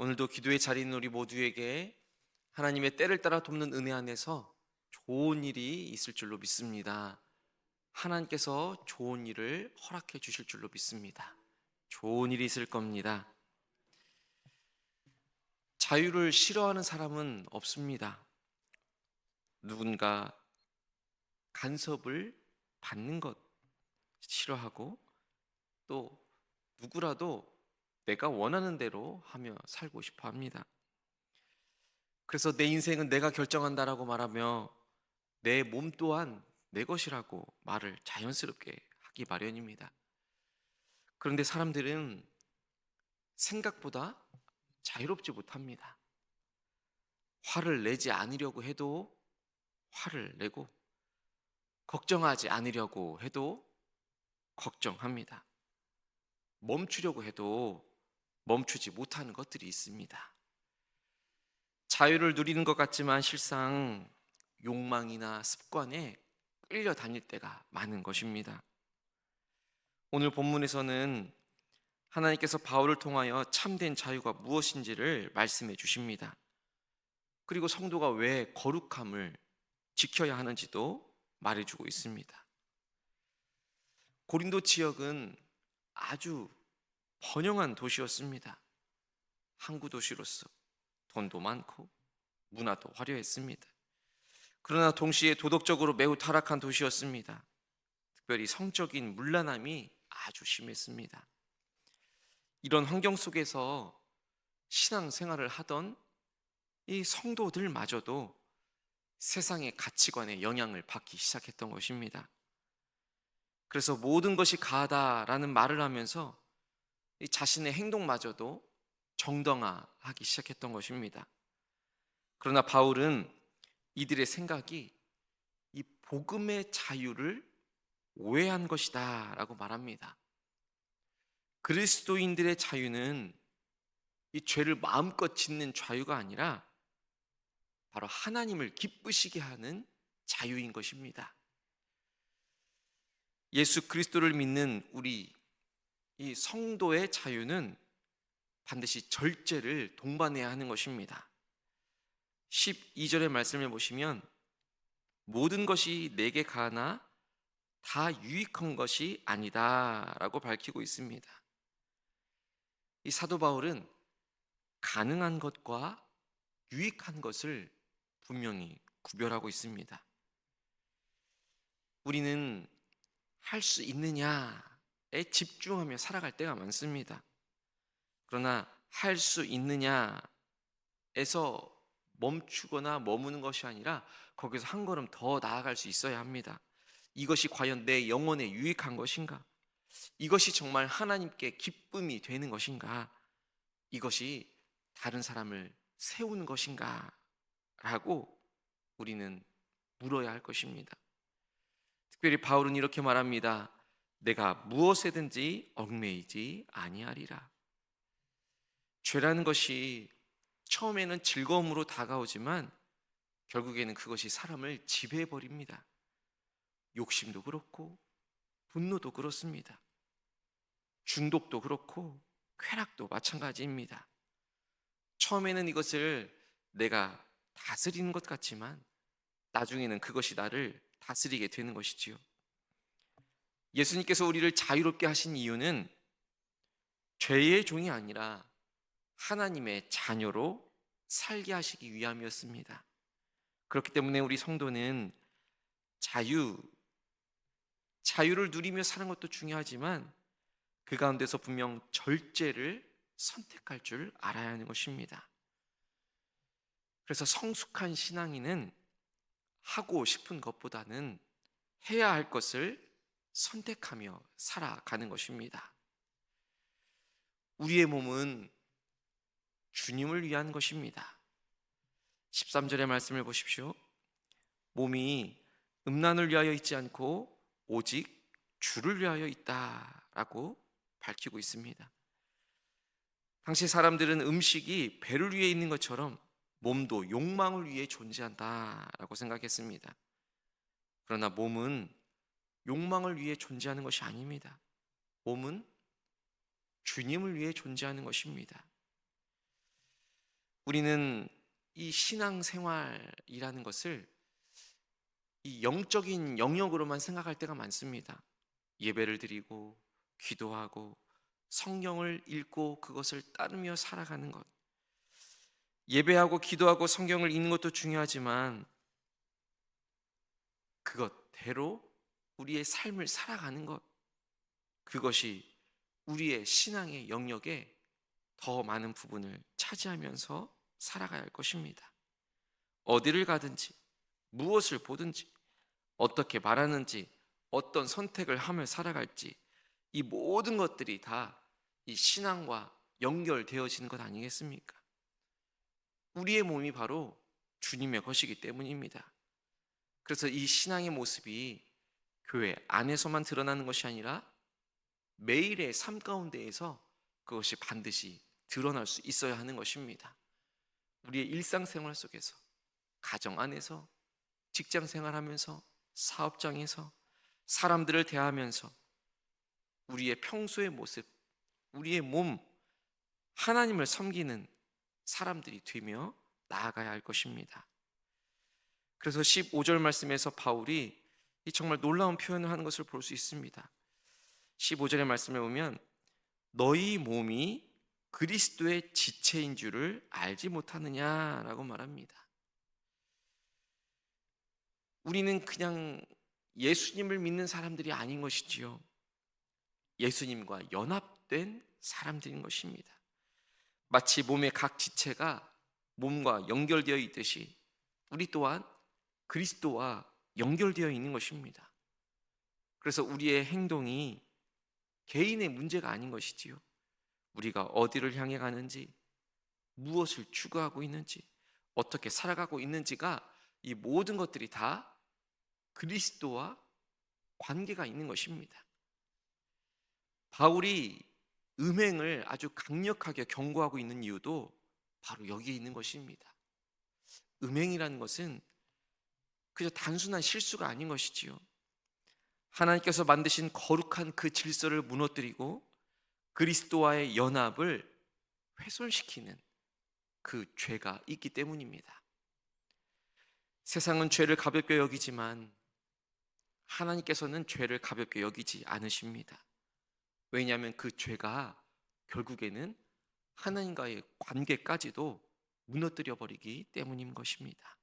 오늘도 기도의 자리에 있는 우리 모두에게 하나님의 때를 따라 돕는 은혜 안에서 좋은 일이 있을 줄로 믿습니다. 하나님께서 좋은 일을 허락해 주실 줄로 믿습니다. 좋은 일이 있을 겁니다. 자유를 싫어하는 사람은 없습니다. 누군가 간섭을 받는 것 싫어하고, 또 누구라도 내가 원하는 대로 하며 살고 싶어 합니다. 그래서 내 인생은 내가 결정한다라고 말하며 내 몸 또한 내 것이라고 말을 자연스럽게 하기 마련입니다. 그런데 사람들은 생각보다 자유롭지 못합니다. 화를 내지 않으려고 해도 화를 내고, 걱정하지 않으려고 해도 걱정합니다. 멈추려고 해도 멈추지 못하는 것들이 있습니다. 자유를 누리는 것 같지만 실상 욕망이나 습관에 끌려다닐 때가 많은 것입니다. 오늘 본문에서는 하나님께서 바울을 통하여 참된 자유가 무엇인지를 말씀해 주십니다. 그리고 성도가 왜 거룩함을 지켜야 하는지도 말해주고 있습니다. 고린도 지역은 아주 번영한 도시였습니다. 항구 도시로서 돈도 많고 문화도 화려했습니다. 그러나 동시에 도덕적으로 매우 타락한 도시였습니다. 특별히 성적인 문란함이 아주 심했습니다. 이런 환경 속에서 신앙생활을 하던 이 성도들마저도 세상의 가치관에 영향을 받기 시작했던 것입니다. 그래서 모든 것이 가하다라는 말을 하면서 이 자신의 행동마저도 정당화하기 시작했던 것입니다. 그러나 바울은 이들의 생각이 이 복음의 자유를 오해한 것이다 라고 말합니다. 그리스도인들의 자유는 이 죄를 마음껏 짓는 자유가 아니라 바로 하나님을 기쁘시게 하는 자유인 것입니다. 예수 그리스도를 믿는 우리 이 성도의 자유는 반드시 절제를 동반해야 하는 것입니다. 12절의 말씀을 보시면 모든 것이 내게 가나 다 유익한 것이 아니다 라고 밝히고 있습니다. 이 사도 바울은 가능한 것과 유익한 것을 분명히 구별하고 있습니다. 우리는 할 수 있느냐에 집중하며 살아갈 때가 많습니다. 그러나 할 수 있느냐에서 멈추거나 머무는 것이 아니라 거기서 한 걸음 더 나아갈 수 있어야 합니다. 이것이 과연 내 영혼에 유익한 것인가? 이것이 정말 하나님께 기쁨이 되는 것인가? 이것이 다른 사람을 세우는 것인가? 라고 우리는 물어야 할 것입니다. 특별히 바울은 이렇게 말합니다. 내가 무엇에든지 얽매이지 아니하리라. 죄라는 것이 처음에는 즐거움으로 다가오지만 결국에는 그것이 사람을 지배해버립니다. 욕심도 그렇고 분노도 그렇습니다. 중독도 그렇고 쾌락도 마찬가지입니다. 처음에는 이것을 내가 다스리는 것 같지만 나중에는 그것이 나를 다스리게 되는 것이지요. 예수님께서 우리를 자유롭게 하신 이유는 죄의 종이 아니라 하나님의 자녀로 살게 하시기 위함이었습니다. 그렇기 때문에 우리 성도는 자유를 누리며 사는 것도 중요하지만 그 가운데서 분명 절제를 선택할 줄 알아야 하는 것입니다. 그래서 성숙한 신앙인은 하고 싶은 것보다는 해야 할 것을 선택하며 살아가는 것입니다. 우리의 몸은 주님을 위한 것입니다. 13절의 말씀을 보십시오. 몸이 음란을 위하여 있지 않고 오직 주를 위하여 있다라고 밝히고 있습니다. 당시 사람들은 음식이 배를 위해 있는 것처럼 몸도 욕망을 위해 존재한다라고 생각했습니다. 그러나 몸은 욕망을 위해 존재하는 것이 아닙니다. 몸은 주님을 위해 존재하는 것입니다. 우리는 이 신앙생활이라는 것을 이 영적인 영역으로만 생각할 때가 많습니다. 예배를 드리고 기도하고 성경을 읽고 그것을 따르며 살아가는 것. 예배하고 기도하고 성경을 읽는 것도 중요하지만 그것대로 우리의 삶을 살아가는 것, 그것이 우리의 신앙의 영역에 더 많은 부분을 차지하면서 살아가야 할 것입니다. 어디를 가든지, 무엇을 보든지, 어떻게 말하는지, 어떤 선택을 하며 살아갈지, 이 모든 것들이 다 이 신앙과 연결되어지는 것 아니겠습니까? 우리의 몸이 바로 주님의 것이기 때문입니다. 그래서 이 신앙의 모습이 교회 안에서만 드러나는 것이 아니라 매일의 삶 가운데에서 그것이 반드시 드러날 수 있어야 하는 것입니다. 우리의 일상생활 속에서, 가정 안에서, 직장 생활하면서, 사업장에서, 사람들을 대하면서 우리의 평소의 모습, 우리의 몸, 하나님을 섬기는 사람들이 되며 나아가야 할 것입니다. 그래서 15절 말씀에서 바울이 이 정말 놀라운 표현을 하는 것을 볼 수 있습니다. 15절의 말씀에 보면 너희 몸이 그리스도의 지체인 줄을 알지 못하느냐라고 말합니다. 우리는 그냥 예수님을 믿는 사람들이 아닌 것이지요. 예수님과 연합된 사람들인 것입니다. 마치 몸의 각 지체가 몸과 연결되어 있듯이 우리 또한 그리스도와 연결되어 있는 것입니다. 그래서 우리의 행동이 개인의 문제가 아닌 것이지요. 우리가 어디를 향해 가는지, 무엇을 추구하고 있는지, 어떻게 살아가고 있는지가 이 모든 것들이 다 그리스도와 관계가 있는 것입니다. 바울이 음행을 아주 강력하게 경고하고 있는 이유도 바로 여기에 있는 것입니다. 음행이라는 것은 그저 단순한 실수가 아닌 것이지요. 하나님께서 만드신 거룩한 그 질서를 무너뜨리고 그리스도와의 연합을 훼손시키는 그 죄가 있기 때문입니다. 세상은 죄를 가볍게 여기지만 하나님께서는 죄를 가볍게 여기지 않으십니다. 왜냐하면 그 죄가 결국에는 하나님과의 관계까지도 무너뜨려 버리기 때문인 것입니다.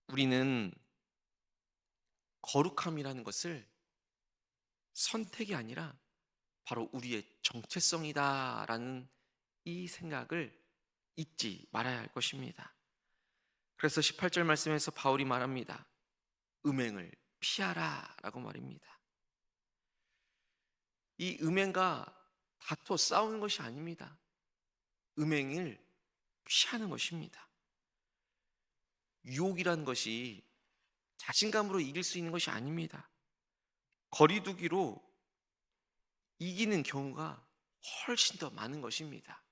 우리는 거룩함이라는 것을 선택이 아니라 바로 우리의 정체성이다라는 이 생각을 잊지 말아야 할 것입니다. 그래서 18절 말씀에서 바울이 말합니다. 음행을 피하라 라고 말입니다. 이 음행과 다투어 싸우는 것이 아닙니다. 음행을 피하는 것입니다. 유혹이라는 것이 자신감으로 이길 수 있는 것이 아닙니다. 거리두기로 이기는 경우가 훨씬 더 많은 것입니다.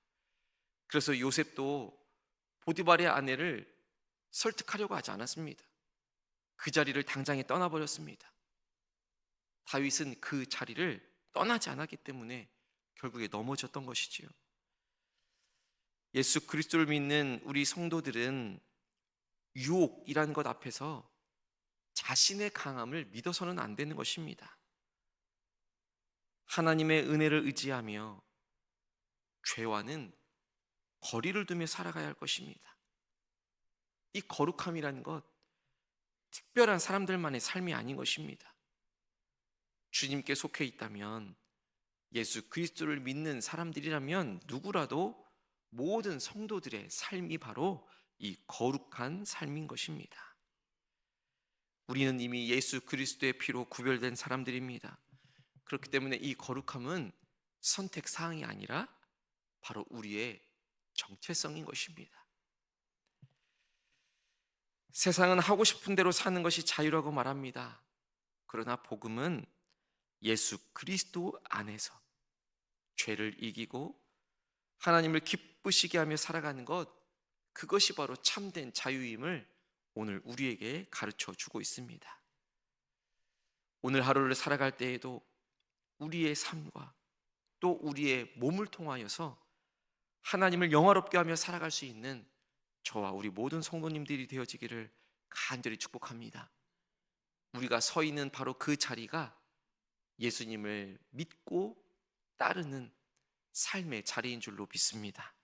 그래서 요셉도 보디발의 아내를 설득하려고 하지 않았습니다. 그 자리를 당장에 떠나버렸습니다. 다윗은 그 자리를 떠나지 않았기 때문에 결국에 넘어졌던 것이지요. 예수 그리스도를 믿는 우리 성도들은 유혹이라는 것 앞에서 자신의 강함을 믿어서는 안 되는 것입니다. 하나님의 은혜를 의지하며 죄와는 거리를 두며 살아가야 할 것입니다. 이 거룩함이라는 것, 특별한 사람들만의 삶이 아닌 것입니다. 주님께 속해 있다면, 예수 그리스도를 믿는 사람들이라면 누구라도 모든 성도들의 삶이 바로 이 거룩한 삶인 것입니다. 우리는 이미 예수 그리스도의 피로 구별된 사람들입니다. 그렇기 때문에 이 거룩함은 선택 사항이 아니라 바로 우리의 정체성인 것입니다. 세상은 하고 싶은 대로 사는 것이 자유라고 말합니다. 그러나 복음은 예수 그리스도 안에서 죄를 이기고 하나님을 기쁘시게 하며 살아가는 것, 그것이 바로 참된 자유임을 오늘 우리에게 가르쳐 주고 있습니다. 오늘 하루를 살아갈 때에도 우리의 삶과 또 우리의 몸을 통하여서 하나님을 영화롭게 하며 살아갈 수 있는 저와 우리 모든 성도님들이 되어지기를 간절히 축복합니다. 우리가 서 있는 바로 그 자리가 예수님을 믿고 따르는 삶의 자리인 줄로 믿습니다.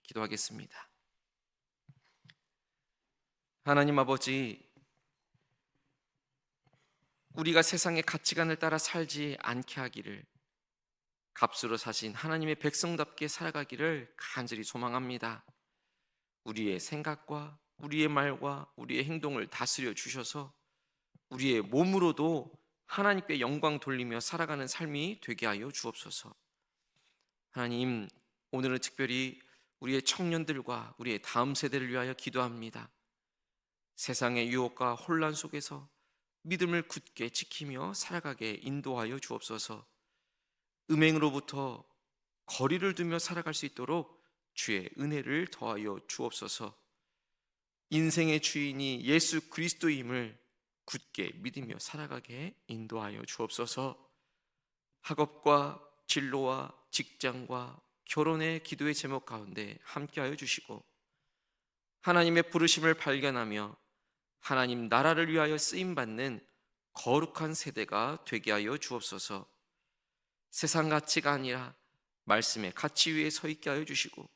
기도하겠습니다. 하나님 아버지, 우리가 세상의 가치관을 따라 살지 않게 하기를, 값으로 사신 하나님의 백성답게 살아가기를 간절히 소망합니다. 우리의 생각과 우리의 말과 우리의 행동을 다스려 주셔서 우리의 몸으로도 하나님께 영광 돌리며 살아가는 삶이 되게 하여 주옵소서. 하나님, 오늘은 특별히 우리의 청년들과 우리의 다음 세대를 위하여 기도합니다. 세상의 유혹과 혼란 속에서 믿음을 굳게 지키며 살아가게 인도하여 주옵소서. 음행으로부터 거리를 두며 살아갈 수 있도록 주의 은혜를 더하여 주옵소서. 인생의 주인이 예수 그리스도임을 굳게 믿으며 살아가게 인도하여 주옵소서. 학업과 진로와 직장과 결혼의 기도의 제목 가운데 함께하여 주시고, 하나님의 부르심을 발견하며 하나님 나라를 위하여 쓰임받는 거룩한 세대가 되게 하여 주옵소서. 세상 가치가 아니라 말씀의 가치 위에 서 있게 하여 주시고,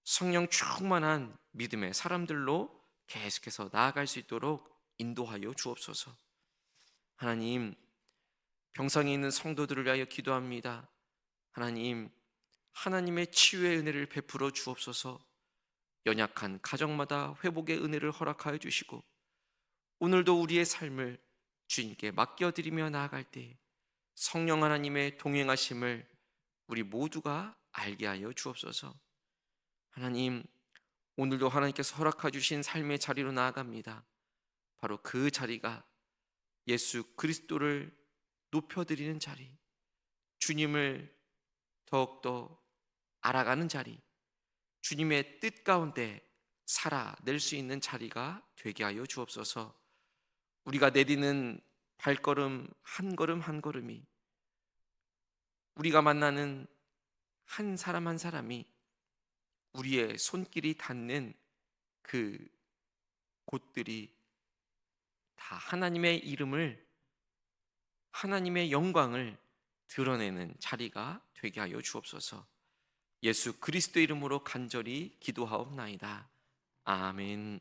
성령 충만한 믿음의 사람들로 계속해서 나아갈 수 있도록 인도하여 주옵소서. 하나님, 병상에 있는 성도들을 위하여 기도합니다. 하나님, 하나님의 치유의 은혜를 베풀어 주옵소서. 연약한 가정마다 회복의 은혜를 허락하여 주시고, 오늘도 우리의 삶을 주님께 맡겨드리며 나아갈 때 성령 하나님의 동행하심을 우리 모두가 알게 하여 주옵소서. 하나님, 오늘도 하나님께서 허락해 주신 삶의 자리로 나아갑니다. 바로 그 자리가 예수 그리스도를 높여드리는 자리, 주님을 더욱더 알아가는 자리, 주님의 뜻 가운데 살아낼 수 있는 자리가 되게 하여 주옵소서. 우리가 내디는 발걸음 한 걸음 한 걸음이, 우리가 만나는 한 사람 한 사람이 우리의 손길이 닿는 그 곳들이 다 하나님의 이름을, 하나님의 영광을 드러내는 자리가 되게 하여 주옵소서. 예수 그리스도 이름으로 간절히 기도하옵나이다. 아멘.